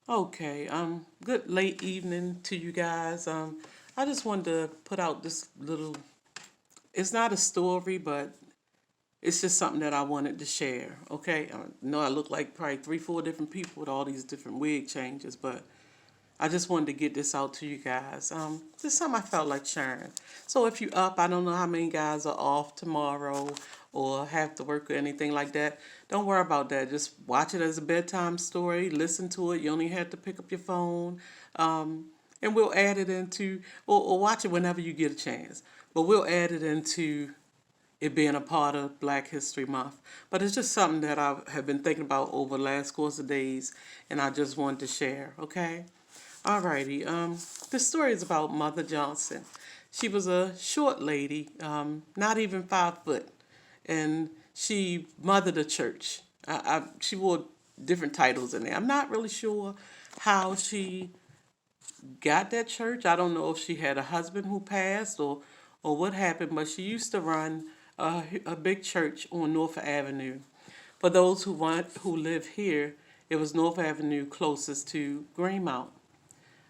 Okay, good late evening to you guys. I just wanted to put out this little, it's not a story, but it's just something that I wanted to share. Okay, I know I look like probably three, four different people with all these different wig changes, but I just wanted to get this out to you guys. Just something I felt like sharing. So if you up, I don't know how many guys are off tomorrow or have to work or anything like that. Don't worry about that. Just watch it as a bedtime story. Listen to it. You only have to pick up your phone. And we'll add it into, or watch it whenever you get a chance. But we'll add it into it being a part of Black History Month. But it's just something that I have been thinking about over the last course of days, and I just wanted to share, okay? Alrighty. This story is about Mother Johnson. She was a short lady, not even 5 foot, and she mothered a church. She wore different titles in there. I'm not really sure how she got that church. I don't know if she had a husband who passed or what happened, but she used to run a big church on North Avenue. For those who live here, it was North Avenue closest to Greenmount.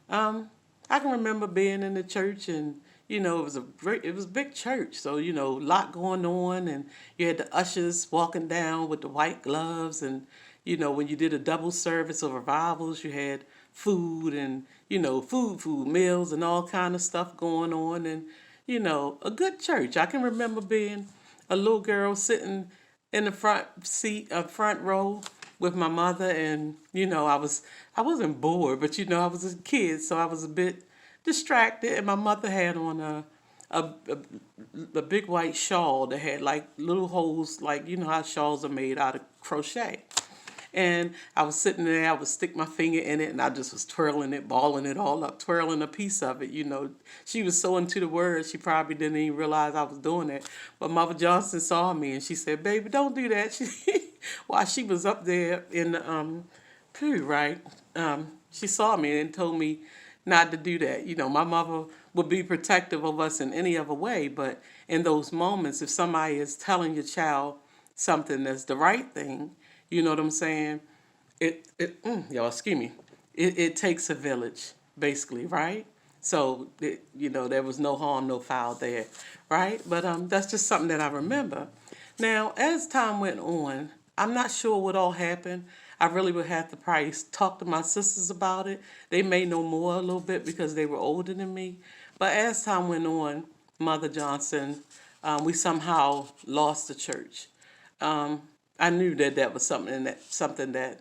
Um, I can remember being in the church, and it was a big church, so a lot going on, and you had the ushers walking down with the white gloves, and when you did a double service of revivals, you had food and food meals and all kind of stuff going on, and a good church. I can remember being a little girl sitting in the front seat, front row with my mother, and I wasn't bored, but I was a kid, so I was a bit distracted, and my mother had on a, a, a big white shawl that had like little holes, like how shawls are made out of crochet. And I was sitting there, I would stick my finger in it, and I just was twirling it, balling it all up, twirling a piece of it. She was so into the words, she probably didn't even realize I was doing it. But Mother Johnson saw me, and she said, "Baby, don't do that." While she was up there in the pew, right? She saw me and told me not to do that. My mother would be protective of us in any other way, but in those moments, if somebody is telling your child something that's the right thing, you know what I'm saying? Y'all, excuse me. It takes a village, basically, right? So, there was no harm, no foul there, right? But that's just something that I remember. Now, as time went on, I'm not sure what all happened. I really would have to probably talk to my sisters about it. They may know more a little bit because they were older than me. But as time went on, Mother Johnson, we somehow lost the church. Um, I knew that that was something that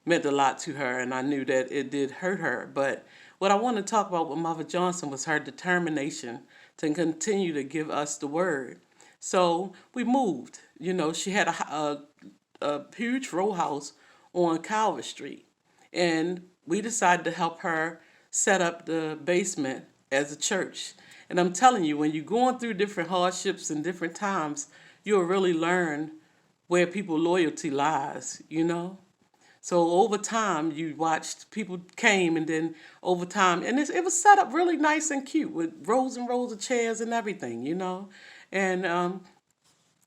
meant a lot to her, and I knew that it did hurt her. But what I want to talk about with Mother Johnson was her determination to continue to give us the word. So we moved. She had a huge row house on Calvert Street, and we decided to help her set up the basement as a church. And I'm telling you, when you're going through different hardships and different times, you'll really learn where people loyalty lies. So over time, you watched people came, and then over time, and it was set up really nice and cute with rows and rows of chairs and everything. And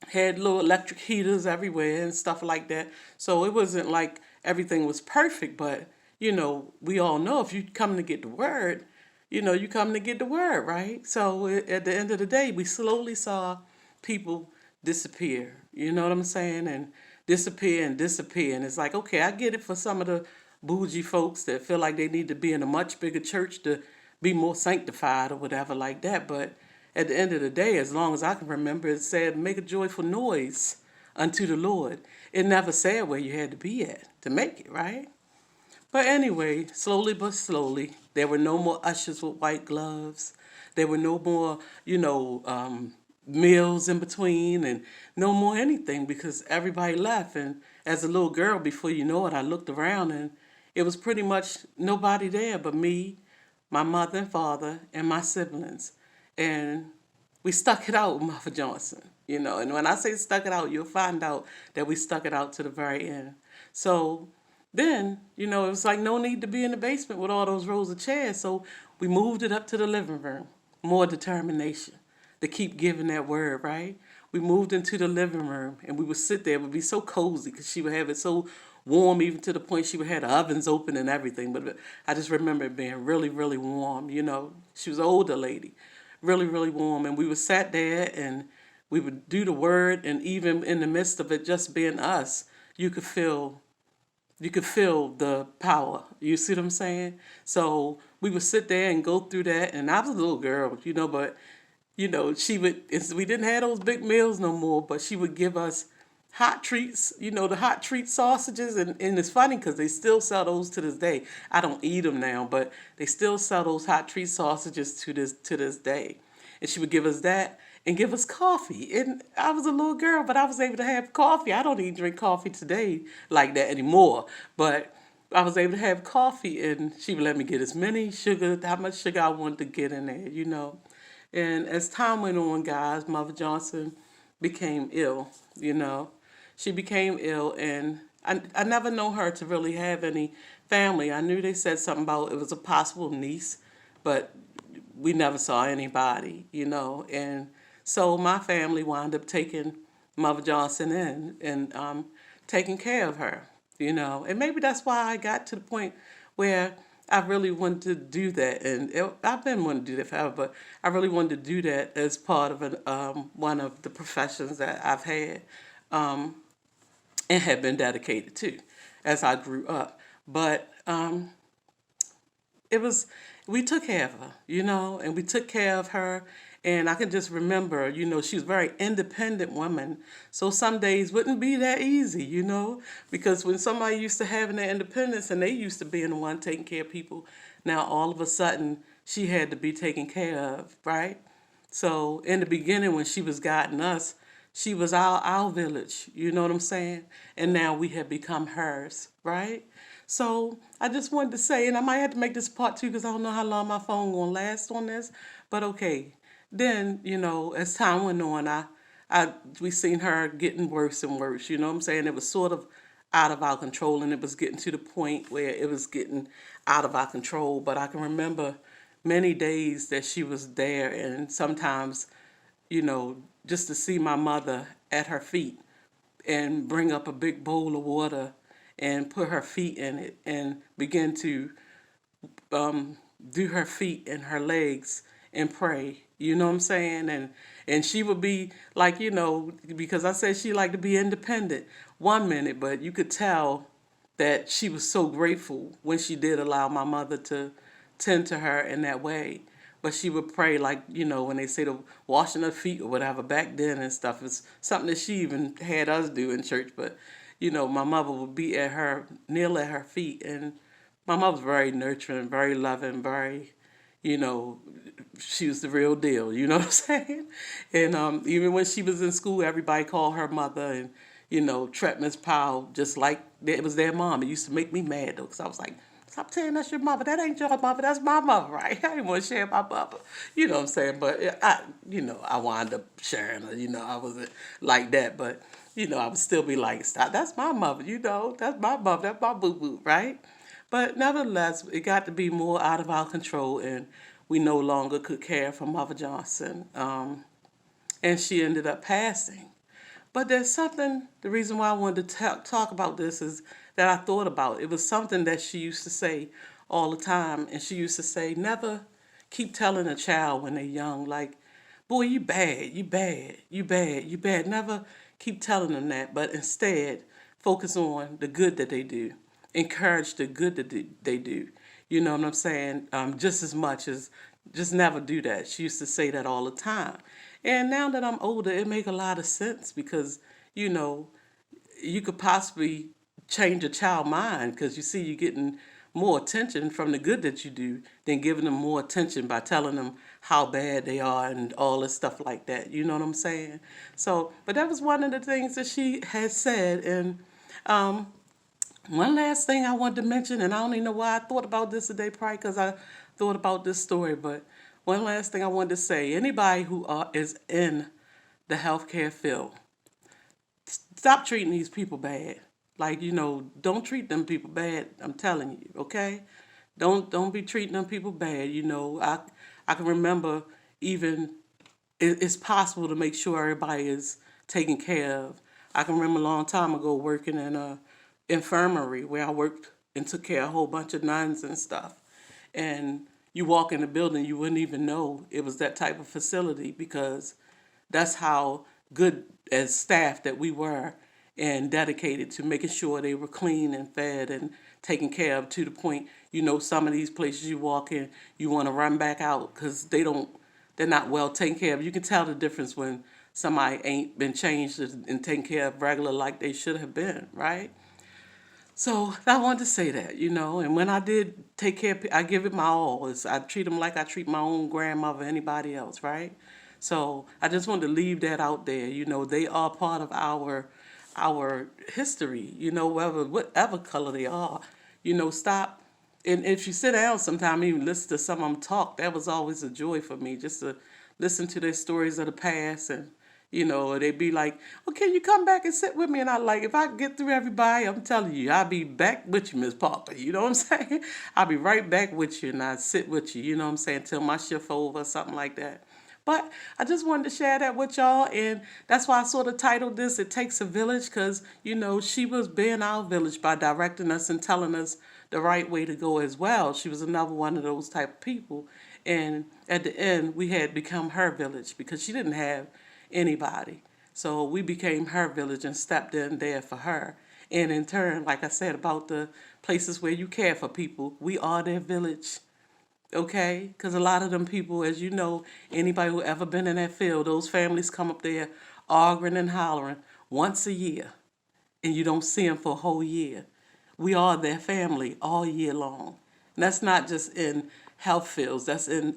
had little electric heaters everywhere and stuff like that. So it wasn't like everything was perfect, but we all know if you come to get the word, you come to get the word, right? So at the end of the day, we slowly saw people disappear. You know what I'm saying? And disappear and disappear. And it's like, okay, I get it for some of the bougie folks that feel like they need to be in a much bigger church to be more sanctified or whatever like that. But at the end of the day, as long as I can remember, it said, make a joyful noise unto the Lord. It never said where you had to be at to make it, right? But anyway, slowly but slowly, there were no more ushers with white gloves. There were no more, meals in between, and no more anything because everybody left. And as a little girl, before you know it, I looked around, and it was pretty much nobody there but me, my mother and father, and my siblings. And we stuck it out with Mother Johnson. And when I say stuck it out, you'll find out that we stuck it out to the very end. So then, it was like no need to be in the basement with all those rows of chairs. So we moved it up to the living room. More determination to keep giving that word, right? We moved into the living room, and we would sit there. It would be so cozy because she would have it so warm, even to the point she would have the ovens open and everything. But I just remember it being really, really warm. She was an older lady, really, really warm. And we would sat there and we would do the word, and even in the midst of it just being us, you could feel you could feel the power. You see what I'm saying? So we would sit there and go through that, and I was a little girl, but she would. We didn't have those big meals no more, but she would give us hot treats. The hot treat sausages, and it's funny because they still sell those to this day. I don't eat them now, but they still sell those hot treat sausages to this day. And she would give us that and give us coffee. And I was a little girl, but I was able to have coffee. I don't even drink coffee today like that anymore, but I was able to have coffee, and she would let me get as how much sugar I wanted to get in there. And as time went on, guys, Mother Johnson became ill, you know. She became ill, and I never know her to really have any family. I knew they said something about it was a possible niece, but we never saw anybody. And so my family wound up taking Mother Johnson in and taking care of her. And maybe that's why I got to the point where I really wanted to do that. And I've been wanting to do that forever, but I really wanted to do that as part of one of the professions that I've had and have been dedicated to as I grew up. But it was we took care of her, and we took care of her. And I can just remember, she was a very independent woman. So some days wouldn't be that easy, because when somebody used to having their independence and they used to being the one taking care of people, now all of a sudden she had to be taken care of, right? So in the beginning when she was guiding us, she was our village, you know what I'm saying? And now we have become hers, right? So I just wanted to say, and I might have to make this part two because I don't know how long my phone gonna last on this, but okay. Then, as time went on, we seen her getting worse and worse, you know what I'm saying? It was sort of out of our control, and it was getting to the point where it was getting out of our control. But I can remember many days that she was there, and sometimes, just to see my mother at her feet and bring up a big bowl of water and put her feet in it and begin to do her feet and her legs and pray. You know what I'm saying? And she would be like, because I said she liked to be independent 1 minute, but you could tell that she was so grateful when she did allow my mother to tend to her in that way. But she would pray, like, when they say the washing her feet or whatever back then and stuff. It's something that she even had us do in church. But, my mother would be kneel at her feet. And my mother was very nurturing, very loving, very, you know, she was the real deal. You know what I'm saying? And even when she was in school, everybody called her mother, and treat Miss Powell just like it was their mom. It used to make me mad though, because I was like, stop saying that's your mother. That ain't your mother. That's my mother, right? I didn't want to share my mother. You know what I'm saying? But I wound up sharing her. I wasn't like that, but I would still be like, stop. That's my mother. That's my mother. That's my boo boo, right? But nevertheless, it got to be more out of our control, and we no longer could care for Mother Johnson. And she ended up passing. But there's something, the reason why I wanted to talk about this is that I thought about. It was something that she used to say all the time. And she used to say, never keep telling a child when they're young, like, boy, you bad, you bad, you bad, you bad. Never keep telling them that, but instead focus on the good that they do. Encourage the good that they do. You know what I'm saying? Just as much as just never do that. She used to say that all the time. And now that I'm older, it makes a lot of sense because, you could possibly change a child's mind because you see you're getting more attention from the good that you do than giving them more attention by telling them how bad they are and all this stuff like that. You know what I'm saying? So, but that was one of the things that she had said. And one last thing I wanted to mention, and I don't even know why I thought about this today, probably because I thought about this story, but one last thing I wanted to say, anybody who is in the healthcare field, stop treating these people bad. Like, don't treat them people bad. I'm telling you, okay? Don't be treating them people bad. I can remember even it's possible to make sure everybody is taken care of. I can remember a long time ago working in infirmary where I worked and took care of a whole bunch of nuns and stuff. And you walk in the building, you wouldn't even know it was that type of facility because that's how good as staff that we were and dedicated to making sure they were clean and fed and taken care of to the point, some of these places you walk in, you want to run back out because they're not well taken care of. You can tell the difference when somebody ain't been changed and taken care of regular like they should have been, right? So I wanted to say that, and when I did take care of, I give it my all. I treat them like I treat my own grandmother, anybody else, right? So I just wanted to leave that out there. They are part of our history. Whatever color they are. Stop. And if you sit down sometime, even listen to some of them talk, that was always a joy for me, just to listen to their stories of the past. And they'd be like, "Well, can you come back and sit with me?" And I like, if I get through everybody, I'm telling you, I'll be back with you, Miss Parker. You know what I'm saying? I'll be right back with you and I'll sit with you, you know what I'm saying, till my shift over or something like that. But I just wanted to share that with y'all, and that's why I sort of titled this, It Takes a Village, because, she was being our village by directing us and telling us the right way to go as well. She was another one of those type of people. And at the end, we had become her village because she didn't have anybody. So we became her village and stepped in there for her. And in turn, like I said, about the places where you care for people, we are their village. Okay? Because a lot of them people, as you know, anybody who ever been in that field, those families come up there arguing and hollering once a year. And you don't see them for a whole year. We are their family all year long. And that's not just in health fields, that's in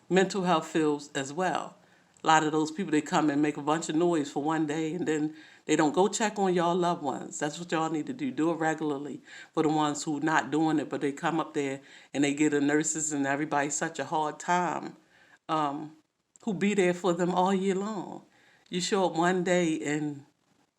mental health fields as well. A lot of those people, they come and make a bunch of noise for one day and then they don't go check on y'all loved ones. That's what y'all need to do. Do it regularly for the ones who not doing it, but they come up there and they get the nurses and everybody such a hard time, who be there for them all year long. You show up one day and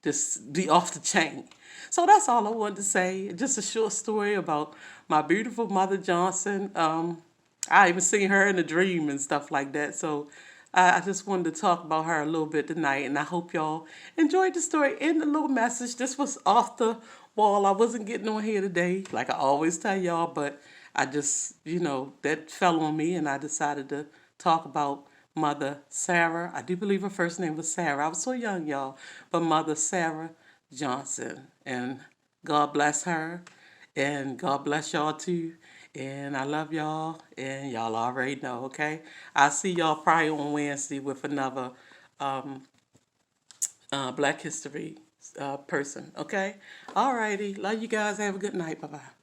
just be off the chain. So that's all I wanted to say. Just a short story about my beautiful Mother Johnson. I even seen her in a dream and stuff like that. So I just wanted to talk about her a little bit tonight, and I hope y'all enjoyed the story and the little message. This was off the wall. I wasn't getting on here today, like I always tell y'all, but I just, that fell on me, and I decided to talk about Mother Sarah. I do believe her first name was Sarah. I was so young, y'all, but Mother Sarah Johnson. And God bless her, and God bless y'all too. And I love y'all, and y'all already know, okay? I'll see y'all probably on Wednesday with another Black History person, okay? All righty. Love you guys. Have a good night. Bye-bye.